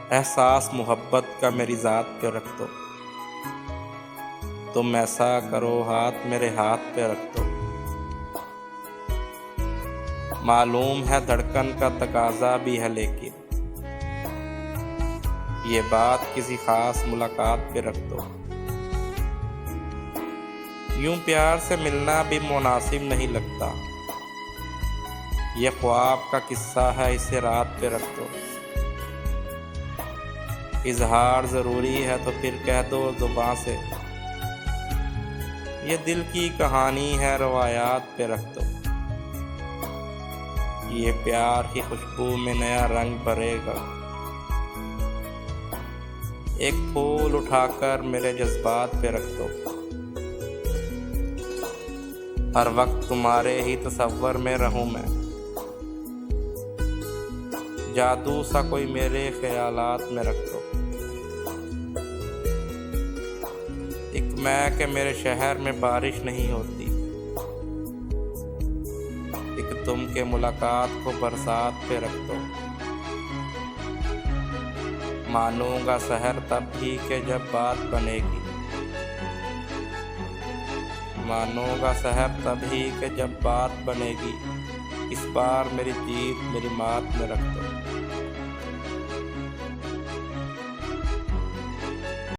एहसास मोहब्बत का मेरी ज़ात पे रख दो। तुम ऐसा करो हाथ मेरे हाथ पे रख दो। मालूम है धड़कन का तकाजा भी है, लेकिन ये बात किसी खास मुलाकात पे रख दो। यूं प्यार से मिलना भी मुनासिब नहीं लगता। ये ख्वाब का किस्सा है, इसे रात पे रख दो। इजहार ज़रूरी है तो फिर कह दो ज़ुबां से। ये दिल की कहानी है, रवायात पे रख दो। ये प्यार की खुशबू में नया रंग भरेगा। एक फूल उठाकर मेरे जज्बात पे रख दो। हर वक्त तुम्हारे ही तसव्वुर में रहूं मैं। जादू सा कोई मेरे ख्यालात में रख दो। एक मैं के मेरे शहर में बारिश नहीं होती। एक तुम के मुलाकात को बरसात पे रख दो। मानूंगा सहर तब भी के जब बात बनेगी। मानूंगा सहर तभी के जब बात बनेगी। इस बार मेरी जीत मेरी मात में रख दो।